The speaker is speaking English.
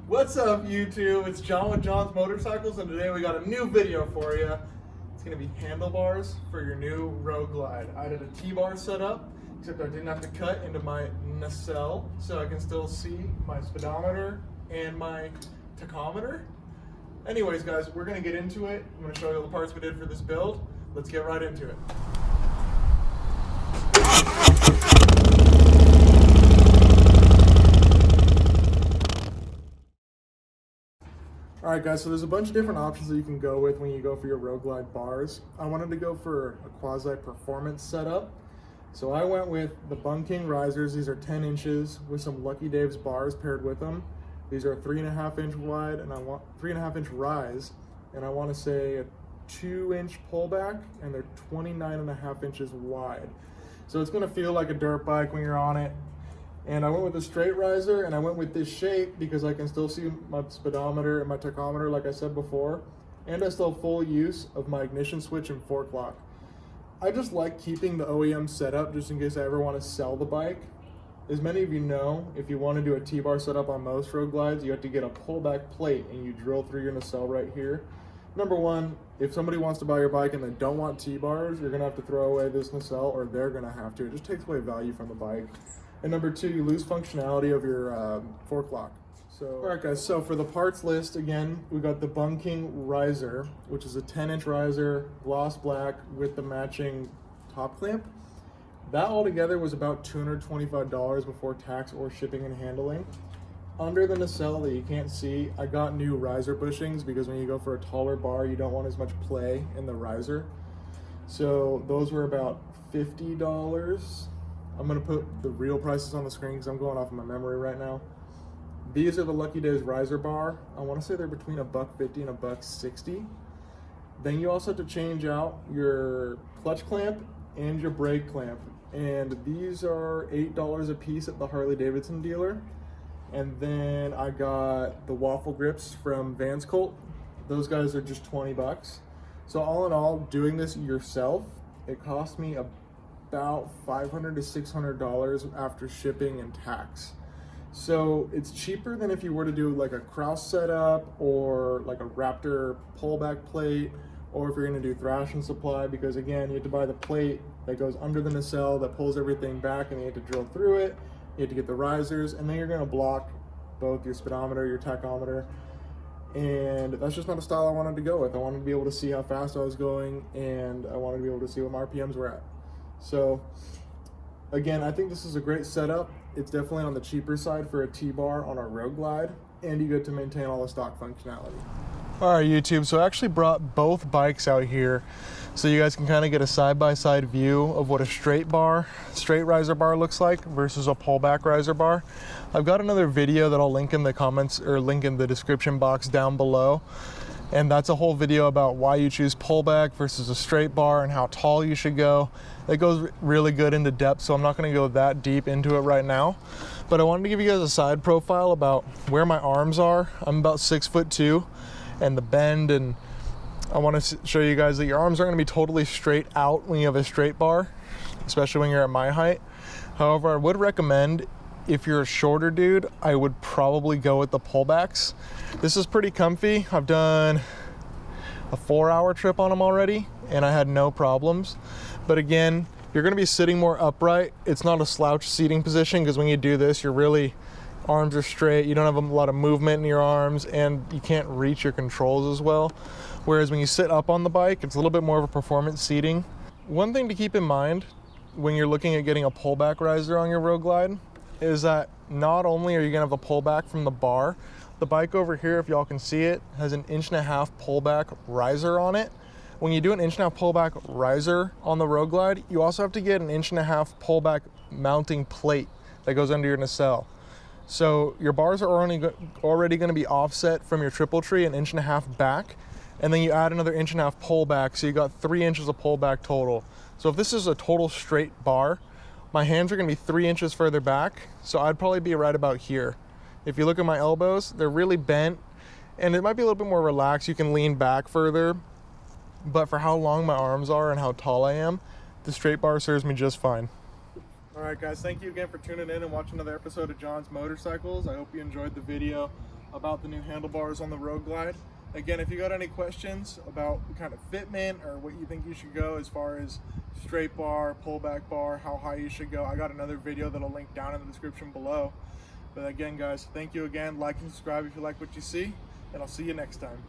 What's up, YouTube? It's John with John's Motorcycles, and today we got a new video for you. It's going to be handlebars for your new Road Glide. I did a T-bar setup, except I didn't have to cut into my nacelle, so I can still see my speedometer and my tachometer. Anyways, guys, we're going to get into it. I'm going to show you all the parts we did for this build. Let's get right into it. Alright guys, so there's a bunch of different options that you can go with when you go for your Road Glide bars. I wanted to go for a quasi-performance setup. So I went with the Bungking RISERS. These are 10 inches with some Lucky Dave's bars paired with them. These are 3.5 inch wide and I want 3.5 inch rise, and I want to say a 2-inch pullback, and they're 29.5 inches wide. So it's going to feel like a dirt bike when you're on it. And I went with a straight riser, and I went with this shape because I can still see my speedometer and my tachometer like I said before, and I still have full use of my ignition switch and fork lock. I just like keeping the OEM setup just in case I ever want to sell the bike. As many of you know, if you want to do a T-bar setup on most Road Glides, you have to get a pullback plate and you drill through your nacelle right here. Number one, if somebody wants to buy your bike and they don't want T-bars, you're going to have to throw away this nacelle, or they're going to have to. It just takes away value from the bike. And number two, you lose functionality of your fork lock. So, alright guys, so for the parts list, again, we got the Bungking riser, which is a 10-inch riser, gloss black with the matching top clamp. That altogether was about $225 before tax or shipping and handling. Under the nacelle that you can't see, I got new riser bushings because when you go for a taller bar, you don't want as much play in the riser. So those were about $50. I'm going to put the real prices on the screen because I'm going off of my memory right now. These are the Lucky Days riser bar. I want to say they're between $150 and $160. Then you also have to change out your clutch clamp and your brake clamp. And these are $8 a piece at the Harley Davidson dealer. And then I got the waffle grips from VansCult. Those guys are just 20 bucks. So all in all, doing this yourself, it cost me about $500 to $600 after shipping and tax. So it's cheaper than if you were to do like a Kraus setup or like a Raptor pullback plate, or if you're going to do thrash and supply, because again, you have to buy the plate that goes under the nacelle that pulls everything back, and you have to drill through it. You have to get the risers, and then you're going to block both your speedometer, your tachometer, and that's just not a style I wanted to go with. I wanted to be able to see how fast I was going, and I wanted to be able to see what my RPMs were at. So again, I think this is a great setup. It's definitely on the cheaper side for a T-bar on a Road Glide, and you get to maintain all the stock functionality. All right, YouTube, so I actually brought both bikes out here so you guys can kind of get a side-by-side view of what a straight riser bar looks like versus a pullback riser bar. I've got another video that I'll link in the comments or link in the description box down below. And that's a whole video about why you choose pullback versus a straight bar and how tall you should go. It goes really good into depth, so I'm not going to go that deep into it right now. But I wanted to give you guys a side profile about where my arms are. I'm about 6'2", and the bend, and I want to show you guys that your arms aren't going to be totally straight out when you have a straight bar, especially when you're at my height. However, I would recommend, if you're a shorter dude, I would probably go with the pullbacks. This is pretty comfy. I've done a 4-hour trip on them already, and I had no problems. But again, you're going to be sitting more upright. It's not a slouch seating position, because when you do this, you're really, arms are straight. You don't have a lot of movement in your arms, and you can't reach your controls as well. Whereas when you sit up on the bike, it's a little bit more of a performance seating. One thing to keep in mind when you're looking at getting a pullback riser on your Road Glide is that not only are you going to have the pullback from the bar, the bike over here, if y'all can see it, has an 1.5-inch pullback riser on it. When you do an 1.5-inch pullback riser on the Road Glide, you also have to get an 1.5-inch pullback mounting plate that goes under your nacelle. So your bars are already going to be offset from your triple tree 1.5 inches back, and then you add another 1.5-inch pullback, so you got 3 inches of pullback total. So if this is a total straight bar, my hands are going to be 3 inches further back, so I'd probably be right about here. If you look at my elbows, they're really bent, and it might be a little bit more relaxed. You can lean back further, but for how long my arms are and how tall I am, the straight bar serves me just fine. All right, guys, thank you again for tuning in and watching another episode of John's Motorcycles. I hope you enjoyed the video. about the new handlebars on the Road Glide. Again, if you got any questions about the kind of fitment or what you think you should go as far as straight bar, pullback bar, how high you should go, I got another video that'll link down in the description below. But again, guys, thank you again. Like and subscribe if you like what you see, and I'll see you next time.